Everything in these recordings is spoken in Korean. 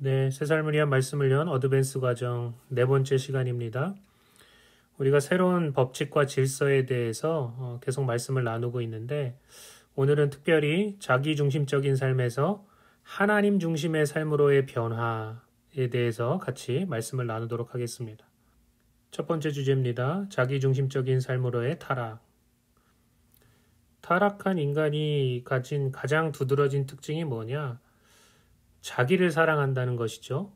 네, 새 삶을 위한 말씀을 위한 어드밴스 과정 네 번째 시간입니다. 우리가 새로운 법칙과 질서에 대해서 계속 말씀을 나누고 있는데 오늘은 특별히 자기중심적인 삶에서 하나님 중심의 삶으로의 변화에 대해서 같이 말씀을 나누도록 하겠습니다. 첫 번째 주제입니다. 자기중심적인 삶으로의 타락. 타락한 인간이 가진 가장 두드러진 특징이 뭐냐? 자기를 사랑한다는 것이죠.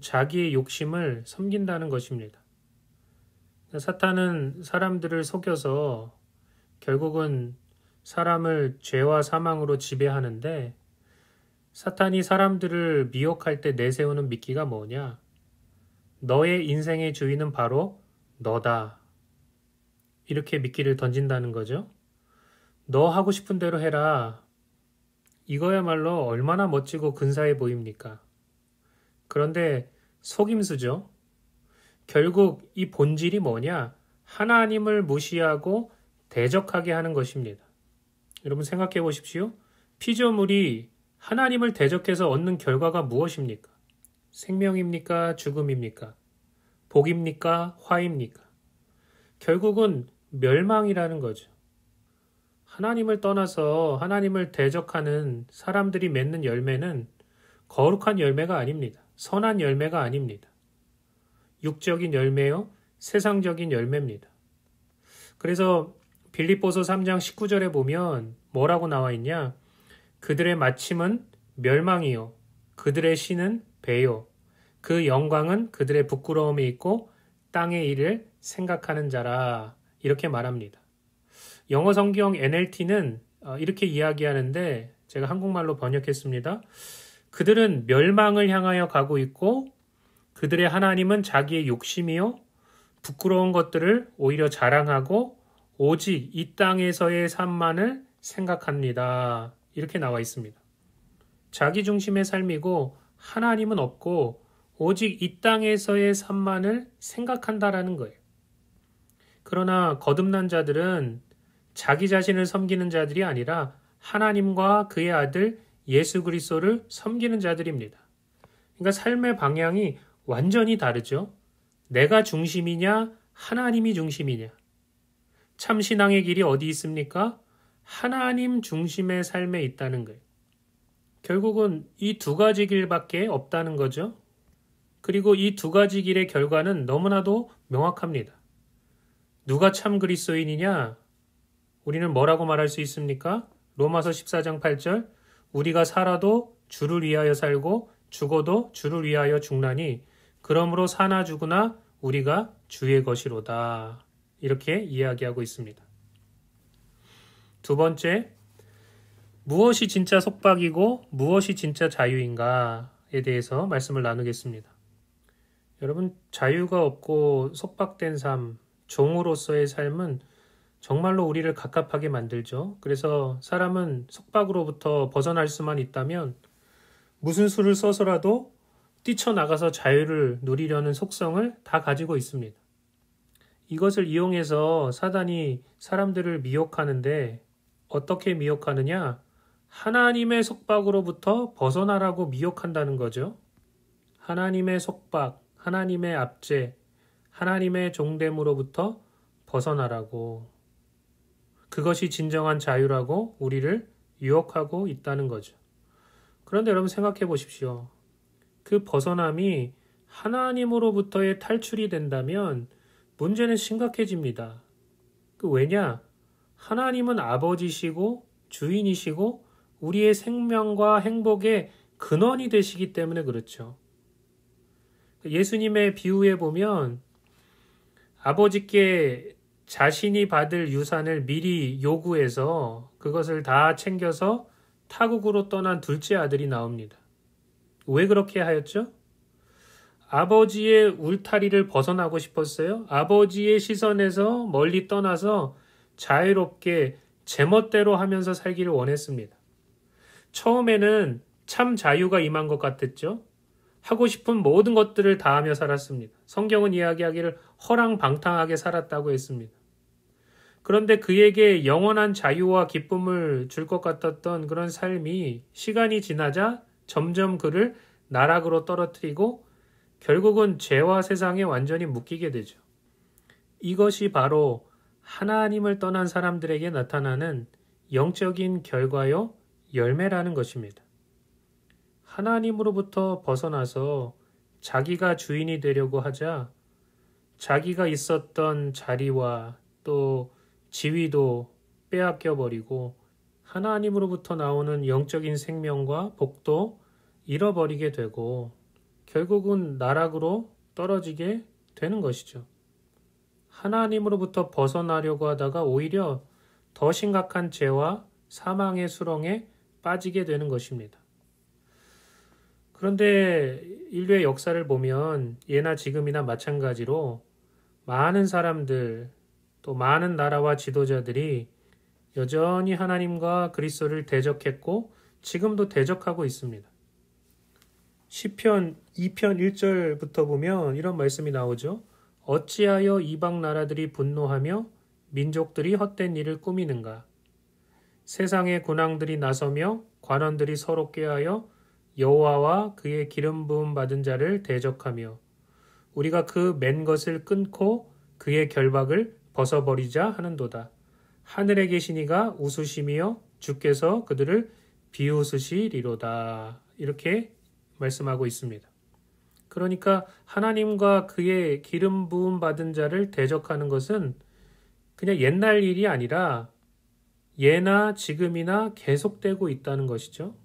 자기의 욕심을 섬긴다는 것입니다. 사탄은 사람들을 속여서 결국은 사람을 죄와 사망으로 지배하는데 사탄이 사람들을 미혹할 때 내세우는 미끼가 뭐냐? 너의 인생의 주인은 바로 너다. 이렇게 미끼를 던진다는 거죠. 너 하고 싶은 대로 해라. 이거야말로 얼마나 멋지고 근사해 보입니까? 그런데 속임수죠. 결국 이 본질이 뭐냐? 하나님을 무시하고 대적하게 하는 것입니다. 여러분 생각해 보십시오. 피조물이 하나님을 대적해서 얻는 결과가 무엇입니까? 생명입니까? 죽음입니까? 복입니까? 화입니까? 결국은 멸망이라는 거죠. 하나님을 떠나서 하나님을 대적하는 사람들이 맺는 열매는 거룩한 열매가 아닙니다. 선한 열매가 아닙니다. 육적인 열매요, 세상적인 열매입니다. 그래서 빌립보서 3장 19절에 보면 뭐라고 나와 있냐? 그들의 마침은 멸망이요, 그들의 신은 배요, 그 영광은 그들의 부끄러움에 있고 땅의 일을 생각하는 자라. 이렇게 말합니다. 영어 성경 NLT는 이렇게 이야기하는데 제가 한국말로 번역했습니다. 그들은 멸망을 향하여 가고 있고 그들의 하나님은 자기의 욕심이요 부끄러운 것들을 오히려 자랑하고 오직 이 땅에서의 삶만을 생각합니다. 이렇게 나와 있습니다. 자기 중심의 삶이고 하나님은 없고 오직 이 땅에서의 삶만을 생각한다라는 거예요. 그러나 거듭난 자들은 자기 자신을 섬기는 자들이 아니라 하나님과 그의 아들 예수 그리스도를 섬기는 자들입니다. 그러니까 삶의 방향이 완전히 다르죠. 내가 중심이냐 하나님이 중심이냐. 참 신앙의 길이 어디 있습니까? 하나님 중심의 삶에 있다는 거예요. 결국은 이 두 가지 길밖에 없다는 거죠. 그리고 이 두 가지 길의 결과는 너무나도 명확합니다. 누가 참 그리스도인이냐? 우리는 뭐라고 말할 수 있습니까? 로마서 14장 8절 우리가 살아도 주를 위하여 살고 죽어도 주를 위하여 죽나니 그러므로 사나 죽으나 우리가 주의 것이로다. 이렇게 이야기하고 있습니다. 두 번째, 무엇이 진짜 속박이고 무엇이 진짜 자유인가에 대해서 말씀을 나누겠습니다. 여러분, 자유가 없고 속박된 삶, 종으로서의 삶은 정말로 우리를 갑갑하게 만들죠. 그래서 사람은 속박으로부터 벗어날 수만 있다면 무슨 수를 써서라도 뛰쳐나가서 자유를 누리려는 속성을 다 가지고 있습니다. 이것을 이용해서 사단이 사람들을 미혹하는데 어떻게 미혹하느냐? 하나님의 속박으로부터 벗어나라고 미혹한다는 거죠. 하나님의 속박, 하나님의 압제, 하나님의 종됨으로부터 벗어나라고. 그것이 진정한 자유라고 우리를 유혹하고 있다는 거죠. 그런데 여러분 생각해 보십시오. 그 벗어남이 하나님으로부터의 탈출이 된다면 문제는 심각해집니다. 왜냐? 하나님은 아버지시고 주인이시고 우리의 생명과 행복의 근원이 되시기 때문에 그렇죠. 예수님의 비유에 보면 아버지께 자신이 받을 유산을 미리 요구해서 그것을 다 챙겨서 타국으로 떠난 둘째 아들이 나옵니다. 왜 그렇게 하였죠? 아버지의 울타리를 벗어나고 싶었어요. 아버지의 시선에서 멀리 떠나서 자유롭게 제멋대로 하면서 살기를 원했습니다. 처음에는 참 자유가 임한 것 같았죠. 하고 싶은 모든 것들을 다 하며 살았습니다. 성경은 이야기하기를 허랑방탕하게 살았다고 했습니다. 그런데 그에게 영원한 자유와 기쁨을 줄 것 같았던 그런 삶이 시간이 지나자 점점 그를 나락으로 떨어뜨리고 결국은 죄와 세상에 완전히 묶이게 되죠. 이것이 바로 하나님을 떠난 사람들에게 나타나는 영적인 결과요, 열매라는 것입니다. 하나님으로부터 벗어나서 자기가 주인이 되려고 하자 자기가 있었던 자리와 또 지위도 빼앗겨 버리고 하나님으로부터 나오는 영적인 생명과 복도 잃어버리게 되고 결국은 나락으로 떨어지게 되는 것이죠. 하나님으로부터 벗어나려고 하다가 오히려 더 심각한 죄와 사망의 수렁에 빠지게 되는 것입니다. 그런데 인류의 역사를 보면 예나 지금이나 마찬가지로 많은 사람들 또 많은 나라와 지도자들이 여전히 하나님과 그리스도를 대적했고 지금도 대적하고 있습니다. 시편 2편 1절부터 보면 이런 말씀이 나오죠. 어찌하여 이방 나라들이 분노하며 민족들이 헛된 일을 꾸미는가. 세상의 군왕들이 나서며 관원들이 서로 꾀하여 여호와와 그의 기름 부음 받은 자를 대적하며 우리가 그 맨 것을 끊고 그의 결박을 벗어버리자 하는도다. 하늘에 계신 이가 웃으시며 주께서 그들을 비웃으시리로다. 이렇게 말씀하고 있습니다. 그러니까 하나님과 그의 기름 부음 받은 자를 대적하는 것은 그냥 옛날 일이 아니라 예나 지금이나 계속되고 있다는 것이죠.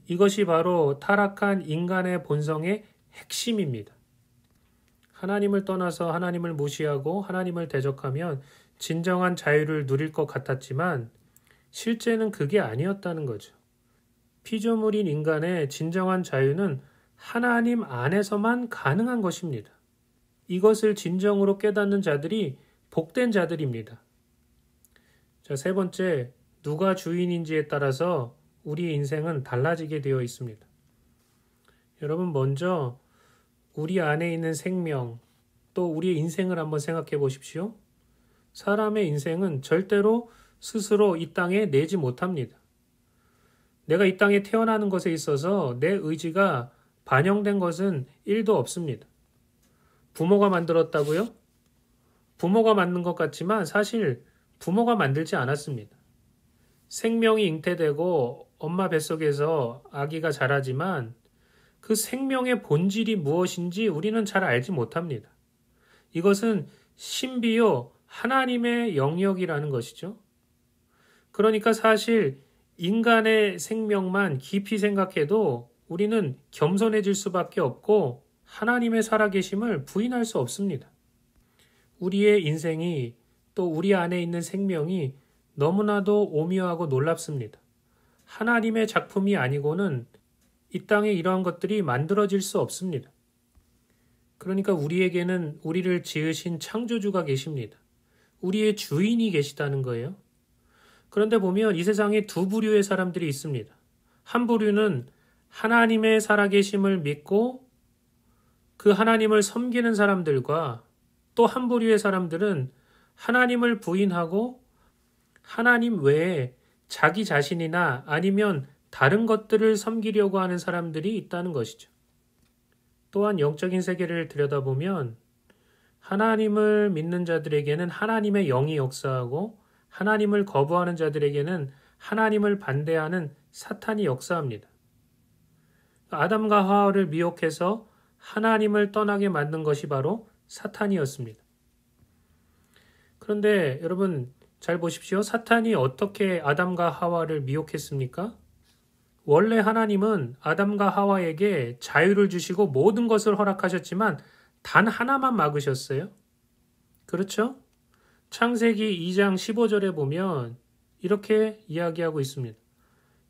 이것이 바로 타락한 인간의 본성의 핵심입니다. 하나님을 떠나서 하나님을 무시하고 하나님을 대적하면 진정한 자유를 누릴 것 같았지만 실제는 그게 아니었다는 거죠. 피조물인 인간의 진정한 자유는 하나님 안에서만 가능한 것입니다. 이것을 진정으로 깨닫는 자들이 복된 자들입니다. 자, 세 번째, 누가 주인인지에 따라서 우리 인생은 달라지게 되어 있습니다. 여러분 먼저 우리 안에 있는 생명, 또 우리의 인생을 한번 생각해 보십시오. 사람의 인생은 절대로 스스로 이 땅에 내지 못합니다. 내가 이 땅에 태어나는 것에 있어서 내 의지가 반영된 것은 1도 없습니다. 부모가 만들었다고요? 부모가 만든 것 같지만 사실 부모가 만들지 않았습니다. 생명이 잉태되고 엄마 뱃속에서 아기가 자라지만 그 생명의 본질이 무엇인지 우리는 잘 알지 못합니다. 이것은 신비요 하나님의 영역이라는 것이죠. 그러니까 사실 인간의 생명만 깊이 생각해도 우리는 겸손해질 수밖에 없고 하나님의 살아계심을 부인할 수 없습니다. 우리의 인생이 또 우리 안에 있는 생명이 너무나도 오묘하고 놀랍습니다. 하나님의 작품이 아니고는 이 땅에 이러한 것들이 만들어질 수 없습니다. 그러니까 우리에게는 우리를 지으신 창조주가 계십니다. 우리의 주인이 계시다는 거예요. 그런데 보면 이 세상에 두 부류의 사람들이 있습니다. 한 부류는 하나님의 살아계심을 믿고 그 하나님을 섬기는 사람들과 또 한 부류의 사람들은 하나님을 부인하고 하나님 외에 자기 자신이나 아니면 다른 것들을 섬기려고 하는 사람들이 있다는 것이죠. 또한 영적인 세계를 들여다보면 하나님을 믿는 자들에게는 하나님의 영이 역사하고 하나님을 거부하는 자들에게는 하나님을 반대하는 사탄이 역사합니다. 아담과 하와를 미혹해서 하나님을 떠나게 만든 것이 바로 사탄이었습니다. 그런데 여러분 잘 보십시오. 사탄이 어떻게 아담과 하와를 미혹했습니까? 원래 하나님은 아담과 하와에게 자유를 주시고 모든 것을 허락하셨지만 단 하나만 막으셨어요. 그렇죠? 창세기 2장 15절에 보면 이렇게 이야기하고 있습니다.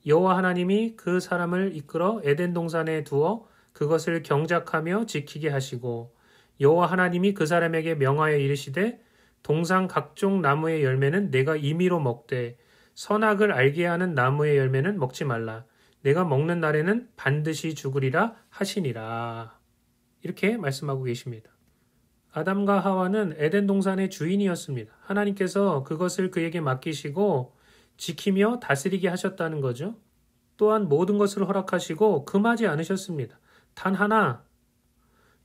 여호와 하나님이 그 사람을 이끌어 에덴 동산에 두어 그것을 경작하며 지키게 하시고 여호와 하나님이 그 사람에게 명하여 이르시되 동산 각종 나무의 열매는 내가 임의로 먹되 선악을 알게 하는 나무의 열매는 먹지 말라. 내가 먹는 날에는 반드시 죽으리라 하시니라. 이렇게 말씀하고 계십니다. 아담과 하와는 에덴 동산의 주인이었습니다. 하나님께서 그것을 그에게 맡기시고 지키며 다스리게 하셨다는 거죠. 또한 모든 것을 허락하시고 금하지 않으셨습니다. 단 하나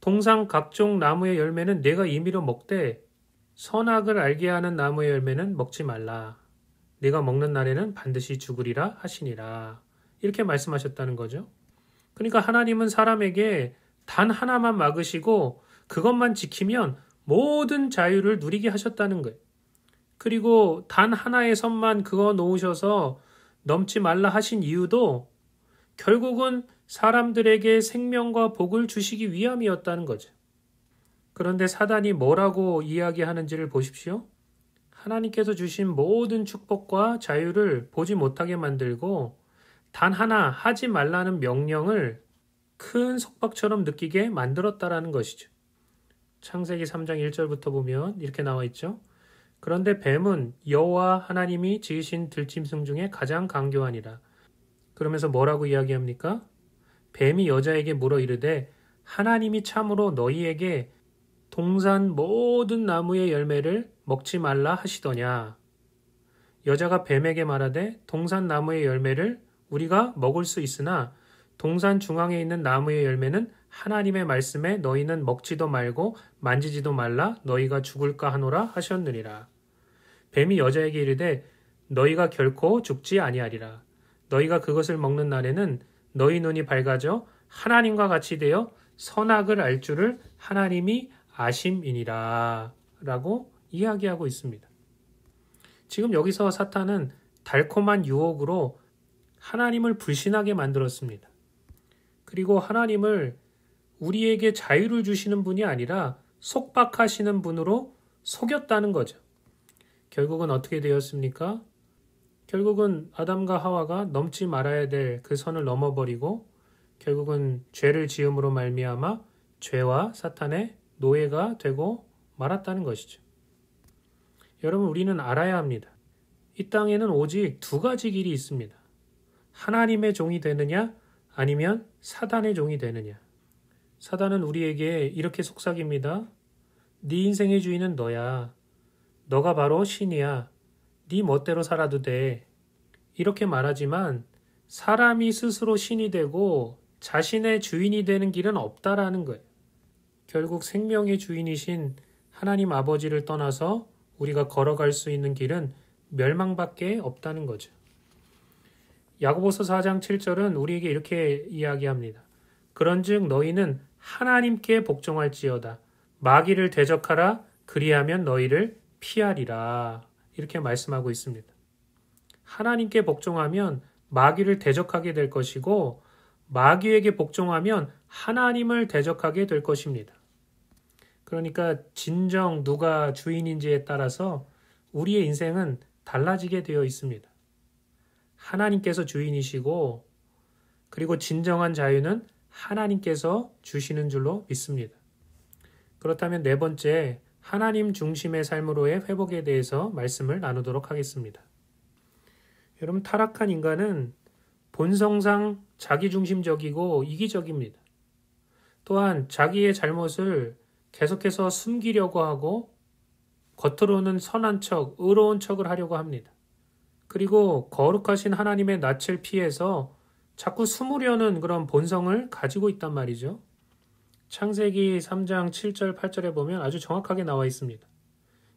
동상 각종 나무의 열매는 내가 임의로 먹되 선악을 알게 하는 나무의 열매는 먹지 말라. 네가 먹는 날에는 반드시 죽으리라 하시니라. 이렇게 말씀하셨다는 거죠. 그러니까 하나님은 사람에게 단 하나만 막으시고 그것만 지키면 모든 자유를 누리게 하셨다는 거예요. 그리고 단 하나의 선만 그어 놓으셔서 넘지 말라 하신 이유도 결국은 사람들에게 생명과 복을 주시기 위함이었다는 거죠. 그런데 사단이 뭐라고 이야기하는지를 보십시오. 하나님께서 주신 모든 축복과 자유를 보지 못하게 만들고 단 하나 하지 말라는 명령을 큰 속박처럼 느끼게 만들었다라는 것이죠. 창세기 3장 1절부터 보면 이렇게 나와 있죠. 그런데 뱀은 여호와 하나님이 지으신 들짐승 중에 가장 강교하니라. 그러면서 뭐라고 이야기합니까? 뱀이 여자에게 물어 이르되 하나님이 참으로 너희에게 동산 모든 나무의 열매를 먹지 말라 하시더냐. 여자가 뱀에게 말하되 동산 나무의 열매를 우리가 먹을 수 있으나 동산 중앙에 있는 나무의 열매는 하나님의 말씀에 너희는 먹지도 말고 만지지도 말라 너희가 죽을까 하노라 하셨느니라. 뱀이 여자에게 이르되 너희가 결코 죽지 아니하리라. 너희가 그것을 먹는 날에는 너희 눈이 밝아져 하나님과 같이 되어 선악을 알 줄을 하나님이 아심이니라 라고 이야기하고 있습니다. 지금 여기서 사탄은 달콤한 유혹으로 하나님을 불신하게 만들었습니다. 그리고 하나님을 우리에게 자유를 주시는 분이 아니라 속박하시는 분으로 속였다는 거죠. 결국은 어떻게 되었습니까? 결국은 아담과 하와가 넘지 말아야 될 그 선을 넘어버리고 결국은 죄를 지음으로 말미암아 죄와 사탄의 노예가 되고 말았다는 것이죠. 여러분, 우리는 알아야 합니다. 이 땅에는 오직 두 가지 길이 있습니다. 하나님의 종이 되느냐 아니면 사단의 종이 되느냐. 사단은 우리에게 이렇게 속삭입니다. 네 인생의 주인은 너야. 너가 바로 신이야. 네 멋대로 살아도 돼. 이렇게 말하지만 사람이 스스로 신이 되고 자신의 주인이 되는 길은 없다라는 거예요. 결국 생명의 주인이신 하나님 아버지를 떠나서 우리가 걸어갈 수 있는 길은 멸망밖에 없다는 거죠. 야고보서 4장 7절은 우리에게 이렇게 이야기합니다. 그런즉 너희는 하나님께 복종할지어다. 마귀를 대적하라. 그리하면 너희를 피하리라. 이렇게 말씀하고 있습니다. 하나님께 복종하면 마귀를 대적하게 될 것이고 마귀에게 복종하면 하나님을 대적하게 될 것입니다. 그러니까 진정 누가 주인인지에 따라서 우리의 인생은 달라지게 되어 있습니다. 하나님께서 주인이시고 그리고 진정한 자유는 하나님께서 주시는 줄로 믿습니다. 그렇다면 네 번째, 하나님 중심의 삶으로의 회복에 대해서 말씀을 나누도록 하겠습니다. 여러분, 타락한 인간은 본성상 자기중심적이고 이기적입니다. 또한 자기의 잘못을 계속해서 숨기려고 하고 겉으로는 선한 척, 의로운 척을 하려고 합니다. 그리고 거룩하신 하나님의 낯을 피해서 자꾸 숨으려는 그런 본성을 가지고 있단 말이죠. 창세기 3장 7절 8절에 보면 아주 정확하게 나와 있습니다.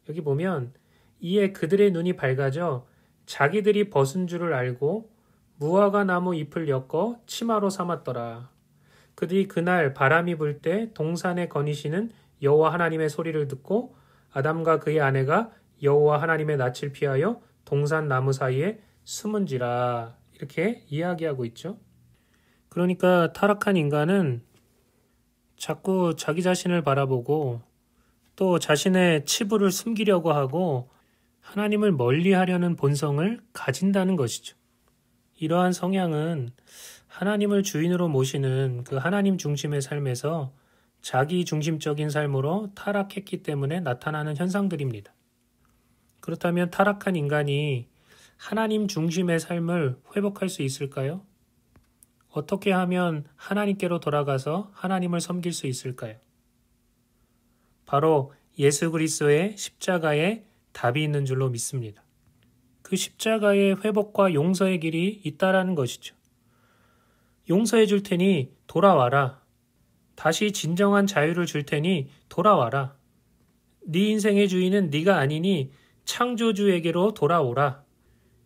여기 보면 이에 그들의 눈이 밝아져 자기들이 벗은 줄을 알고 무화과 나무 잎을 엮어 치마로 삼았더라. 그들이 그날 바람이 불 때 동산에 거니시는 여호와 하나님의 소리를 듣고 아담과 그의 아내가 여호와 하나님의 낯을 피하여 동산 나무 사이에 숨은지라. 이렇게 이야기하고 있죠. 그러니까 타락한 인간은 자꾸 자기 자신을 바라보고 또 자신의 치부를 숨기려고 하고 하나님을 멀리하려는 본성을 가진다는 것이죠. 이러한 성향은 하나님을 주인으로 모시는 그 하나님 중심의 삶에서 자기 중심적인 삶으로 타락했기 때문에 나타나는 현상들입니다. 그렇다면 타락한 인간이 하나님 중심의 삶을 회복할 수 있을까요? 어떻게 하면 하나님께로 돌아가서 하나님을 섬길 수 있을까요? 바로 예수 그리스도의 십자가에 답이 있는 줄로 믿습니다. 그 십자가의 회복과 용서의 길이 있다라는 것이죠. 용서해 줄 테니 돌아와라. 다시 진정한 자유를 줄 테니 돌아와라. 네 인생의 주인은 네가 아니니 창조주에게로 돌아오라.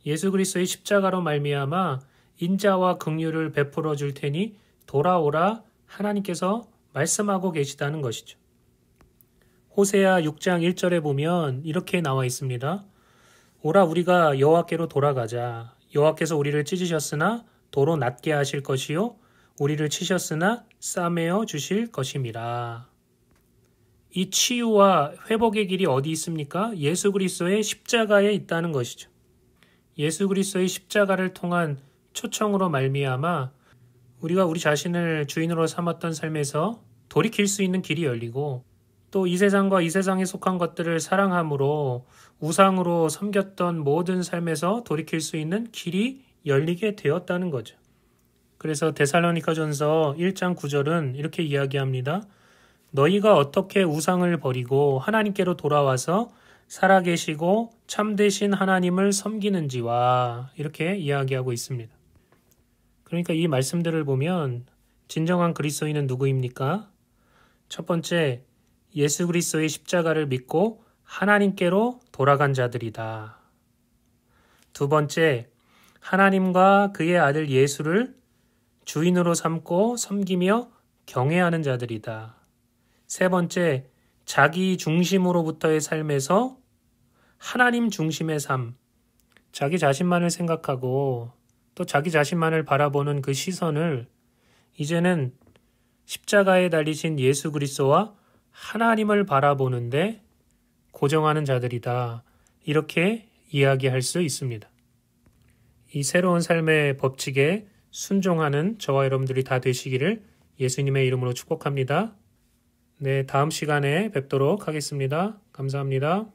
예수 그리스도의 십자가로 말미암아 인자와 긍휼을 베풀어 줄 테니 돌아오라 하나님께서 말씀하고 계시다는 것이죠. 호세아 6장 1절에 보면 이렇게 나와 있습니다. 오라 우리가 여호와께로 돌아가자. 여호와께서 우리를 찢으셨으나 도로 낮게 하실 것이요 우리를 치셨으나 싸매어 주실 것임이라. 이 치유와 회복의 길이 어디 있습니까? 예수 그리스도의 십자가에 있다는 것이죠. 예수 그리스도의 십자가를 통한 초청으로 말미암아 우리가 우리 자신을 주인으로 삼았던 삶에서 돌이킬 수 있는 길이 열리고 또 이 세상과 이 세상에 속한 것들을 사랑함으로 우상으로 섬겼던 모든 삶에서 돌이킬 수 있는 길이 열리게 되었다는 거죠. 그래서 데살로니가전서 1장 9절은 이렇게 이야기합니다. 너희가 어떻게 우상을 버리고 하나님께로 돌아와서 살아계시고 참되신 하나님을 섬기는지와 이렇게 이야기하고 있습니다. 그러니까 이 말씀들을 보면 진정한 그리스도인은 누구입니까? 첫 번째, 예수 그리스도의 십자가를 믿고 하나님께로 돌아간 자들이다. 두 번째, 하나님과 그의 아들 예수를 주인으로 삼고 섬기며 경외하는 자들이다. 세 번째, 자기 중심으로부터의 삶에서 하나님 중심의 삶, 자기 자신만을 생각하고 또 자기 자신만을 바라보는 그 시선을 이제는 십자가에 달리신 예수 그리스도와 하나님을 바라보는데 고정하는 자들이다. 이렇게 이야기할 수 있습니다. 이 새로운 삶의 법칙에 순종하는 저와 여러분들이 다 되시기를 예수님의 이름으로 축복합니다. 네, 다음 시간에 뵙도록 하겠습니다. 감사합니다.